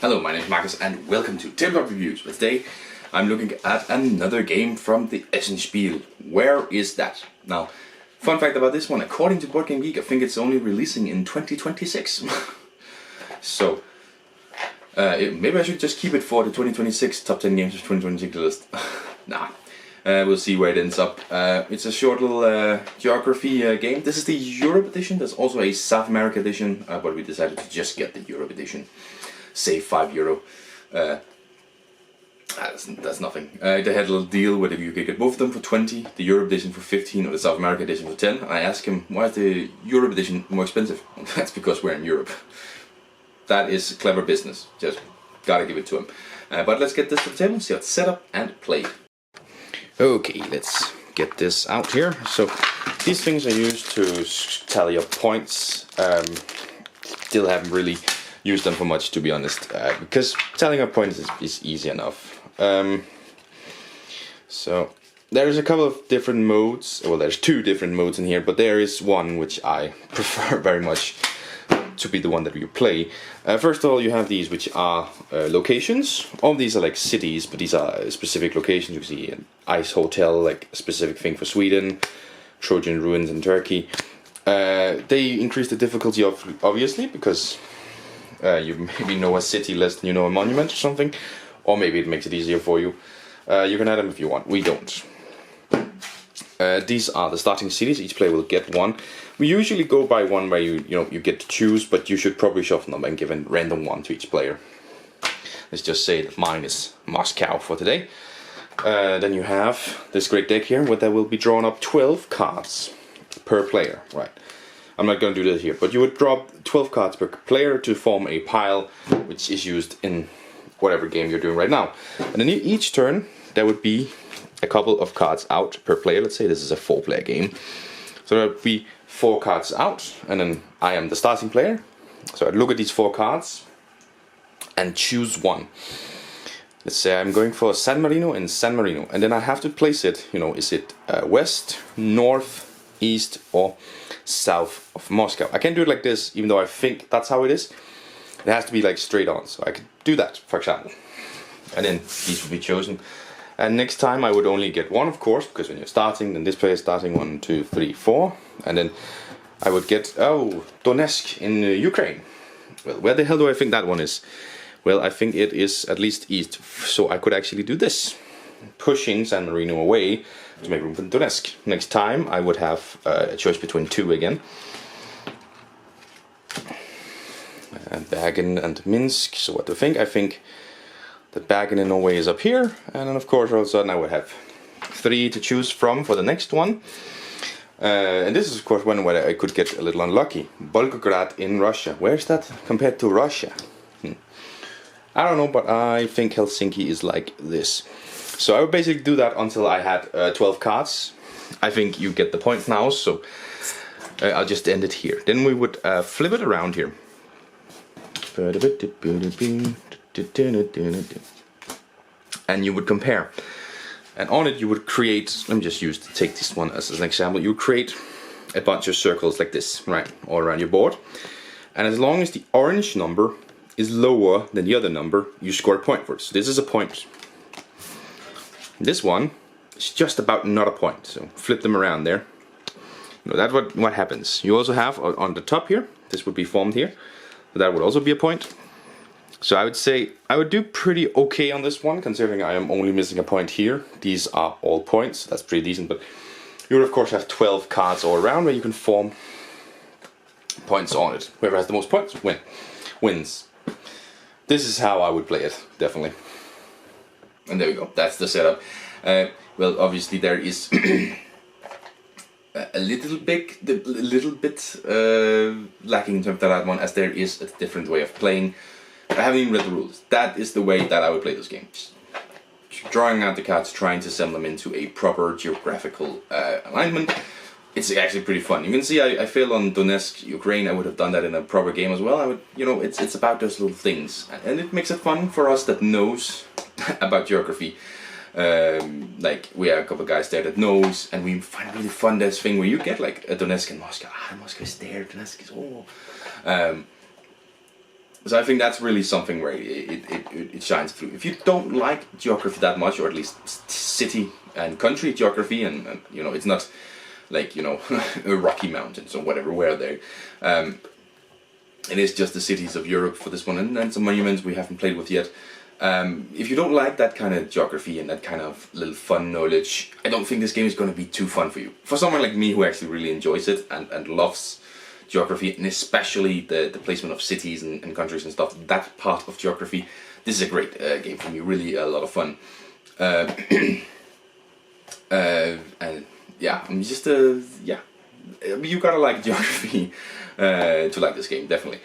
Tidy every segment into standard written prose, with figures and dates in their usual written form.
Hello, my name is Marcus and welcome to Tabletop Reviews. Today I'm looking at another game from the Essenspiel. Where is that? Now, fun fact about this one, according to Board Game Geek, I think it's only releasing in 2026. So, maybe I should just keep it for the 2026 Top 10 Games of 2026 list. Nah, we'll see where it ends up. It's a short little geography game. This is the Europe edition. There's also a South America edition, but we decided to just get the Europe edition. Save €5. That's nothing. They had a little deal where you could get both of them for 20, the Europe edition for 15, or the South America edition for 10. I asked him, why is the Europe edition more expensive? That's because we're in Europe. That is clever business. Just gotta give it to him. But let's get this to the table, see how it's set up and played. Okay, let's get this out here. So these things are used to tally up points. Still haven't really used them for much, to be honest, because tallying up points is easy enough. So there's a couple of different modes. Well, there's two different modes in here, but there is one which I prefer very much to be the one that you play. First of all, you have these which are locations. All of these are like cities, but these are specific locations. You see an ice hotel, like a specific thing for Sweden, Trojan ruins in Turkey. They increase the difficulty obviously, because you maybe know a city less than you know a monument or something, or maybe it makes it easier for you. You can add them if you want. We don't. These are the starting cities. Each player will get one. We usually go by one where you get to choose, but you should probably shuffle them and give a random one to each player. Let's just say that mine is Moscow for today. Then you have this great deck here, where there will be drawn up 12 cards per player. Right. I'm not going to do this here, but you would drop 12 cards per player to form a pile, which is used in whatever game you're doing right now. And then each turn, there would be a couple of cards out per player. Let's say this is a 4-player game. So there would be 4 cards out, and then I am the starting player. So I'd look at these 4 cards and choose one. Let's say I'm going for San Marino and San Marino, and then I have to place it, is it west, north, east, or south of Moscow. I can't do it like this, even though I think that's how it is. It has to be like straight on, so I could do that, for example. And then these will be chosen. And next time I would only get one, of course, because when you're starting, then this player is starting 1, 2, 3, 4. And then I would get, Donetsk in Ukraine. Well, where the hell do I think that one is? Well, I think it is at least east, so I could actually do this. Pushing San Marino away to make room for Donetsk. Next time I would have a choice between 2 again. Bergen and Minsk. So what do I think? I think that Bergen in Norway is up here, and then of course all of a sudden I would have 3 to choose from for the next one. And this is of course one where I could get a little unlucky. Volgograd in Russia. Where is that compared to Russia? I don't know, but I think Helsinki is like this. So I would basically do that until I had 12 cards. I think you get the point now, so I'll just end it here. Then we would flip it around here. And you would compare. And on it you would create, let me just take this one as an example. You create a bunch of circles like this, right, all around your board. And as long as the orange number is lower than the other number, you score a point for it. So this is a point. This one is just about not a point, so flip them around there. That's what happens. You also have on the top here, this would be formed here, so that would also be a point. So I would say I would do pretty okay on this one, considering I am only missing a point here. These are all points, that's pretty decent, but you would of course have 12 cards all around where you can form points on it. Whoever has the most points wins. This is how I would play it, definitely. And there we go, that's the setup. Well, obviously there is a little bit lacking in terms of that one, as there is a different way of playing. I haven't even read the rules. That is the way that I would play those games. Drawing out the cards, trying to assemble them into a proper geographical alignment. It's actually pretty fun. You can see I failed on Donetsk, Ukraine. I would have done that in a proper game as well. I would, it's about those little things, and it makes it fun for us that knows about geography. Like we have a couple of guys there that knows, and we find it really fun this thing where you get like a Donetsk and Moscow. Moscow is there, Donetsk is So I think that's really something where it shines through. If you don't like geography that much, or at least city and country geography, and you know, it's not like, you know, Rocky Mountains or whatever, where they it is just the cities of Europe for this one, and then some monuments we haven't played with yet. If you don't like that kind of geography and that kind of little fun knowledge, I don't think this game is going to be too fun for you. For someone like me who actually really enjoys it and loves geography, and especially the placement of cities and countries and stuff, that part of geography, this is a great game for me, really a lot of fun. And yeah, I'm just, yeah, you gotta like geography to like this game, definitely.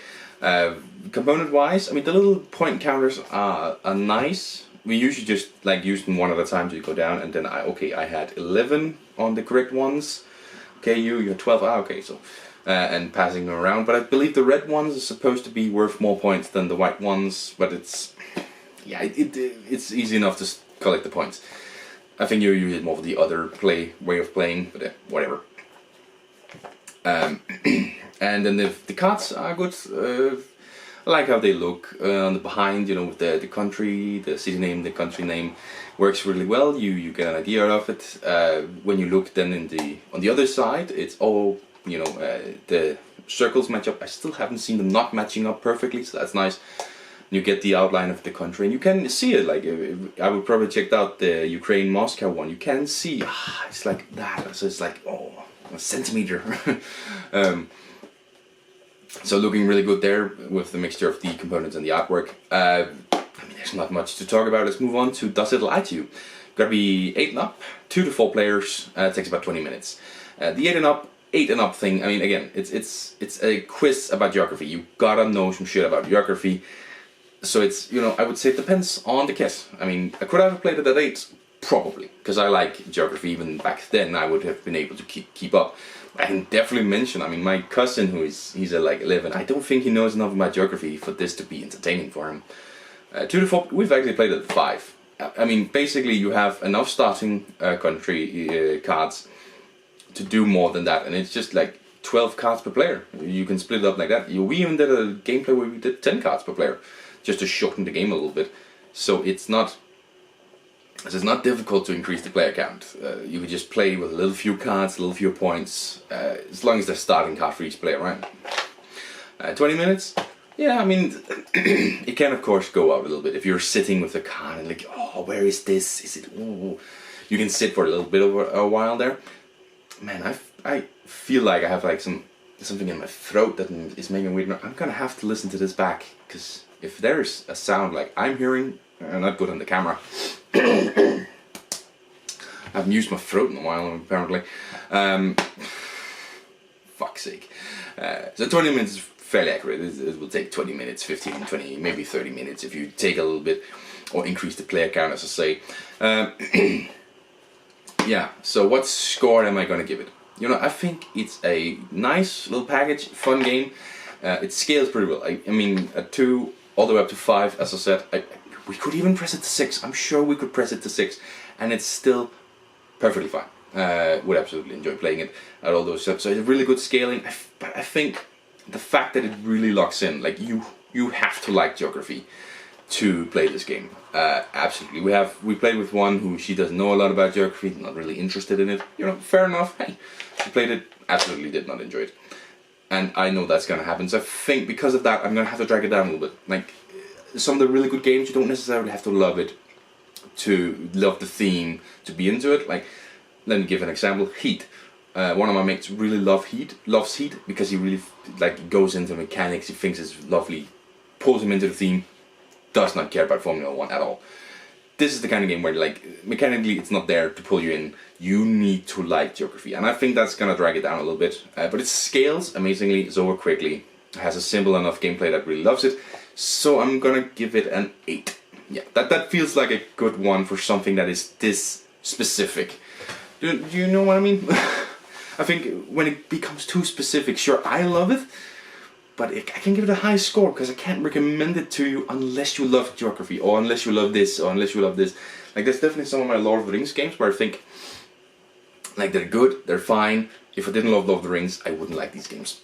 Component wise, I mean, the little point counters are nice. We usually just like use them one at a time to go down, and then I had 11 on the correct ones. Okay, you had 12. Okay, so and passing them around. But I believe the red ones are supposed to be worth more points than the white ones. But it's, yeah, it's easy enough to collect the points. I think you use it more for the other way of playing, but whatever. And then the cards are good. I like how they look on the behind, you know, with the country, the city name, the country name, works really well. You get an idea of it. When you look then on the other side, it's all, you know, the circles match up. I still haven't seen them not matching up perfectly, so that's nice. You get the outline of the country, and you can see it. Like, I would probably check out the Ukraine Moscow one. You can see, it's like that. So it's like, oh, a centimeter. So looking really good there with the mixture of the components and the artwork. I mean, there's not much to talk about. Let's move on to Does It Lie to You? Gotta be 8 and up, 2 to 4 players. It takes about 20 minutes. The 8 and up thing. I mean, again, it's a quiz about geography. You gotta know some shit about geography. So it's, you know, I would say it depends on the kit. I mean, could I have played it at 8? Probably, because I like geography. Even back then, I would have been able to keep up. I can definitely mention, I mean, my cousin, he's at like 11, I don't think he knows enough about geography for this to be entertaining for him. 2 to 4, we've actually played it at 5. I mean, basically you have enough starting country cards to do more than that, and it's just like 12 cards per player. You can split it up like that. We even did a gameplay where we did 10 cards per player, just to shorten the game a little bit. So it's not difficult to increase the player count. You could just play with a little few cards, a little few points, as long as they're starting card for each player, right? 20 minutes? Yeah, I mean, it can of course go out a little bit. If you're sitting with a card and like, oh, where is this? Is it, ooh. You can sit for a little bit over a while there. Man, I feel like I have like something in my throat that is making me weird. I'm gonna have to listen to this back, because if there's a sound like I'm hearing, not good on the camera. I haven't used my throat in a while, apparently. Fuck's sake. So 20 minutes is fairly accurate. It will take 20 minutes, 15, 20, maybe 30 minutes if you take a little bit or increase the player count, as I say. Yeah, so what score am I going to give it? You know, I think it's a nice little package, fun game. It scales pretty well. I mean, at 2 all the way up to 5, as I said. We could even press it to 6. I'm sure we could press it to 6, and it's still perfectly fine. Would absolutely enjoy playing it at all those steps. So it's really good scaling. But I think the fact that it really locks in, like you have to like geography to play this game. Absolutely. We played with one who, she doesn't know a lot about geography, not really interested in it. You know, fair enough. Hey, she played it, absolutely did not enjoy it, and I know that's gonna happen. So I think because of that, I'm gonna have to drag it down a little bit. Like, some of the really good games, you don't necessarily have to love it to love the theme to be into it. Like, let me give an example. Heat. One of my mates really loves Heat because he really like goes into mechanics. He thinks it's lovely, pulls him into the theme. Does not care about Formula 1 at all. This is the kind of game where, like, mechanically it's not there to pull you in. You need to like geography, and I think that's gonna drag it down a little bit. But it scales amazingly. It's over quickly. It has a simple enough gameplay that really loves it. So I'm gonna give it an 8. Yeah, that feels like a good one for something that is this specific. Do you know what I mean? I think when it becomes too specific, sure, I love it, but I can give it a high score because I can't recommend it to you unless you love geography, or unless you love this, or unless you love this. Like, there's definitely some of my Lord of the Rings games where I think, like, they're good, they're fine. If I didn't love Lord of the Rings, I wouldn't like these games.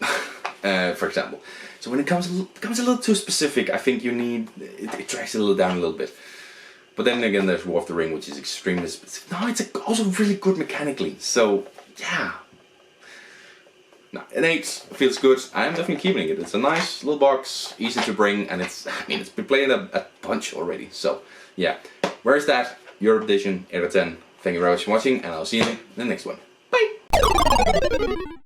for example. So when it becomes a little too specific, I think you need, it drags it a little down a little bit. But then again, there's War of the Ring, which is extremely specific. No, it's also really good mechanically. So yeah, no, an 8 feels good. I'm definitely keeping it. It's a nice little box, easy to bring, and it's been played a bunch already. So yeah, where's that? Europe edition, 8 out of 10. Thank you very much for watching, and I'll see you in the next one. Bye!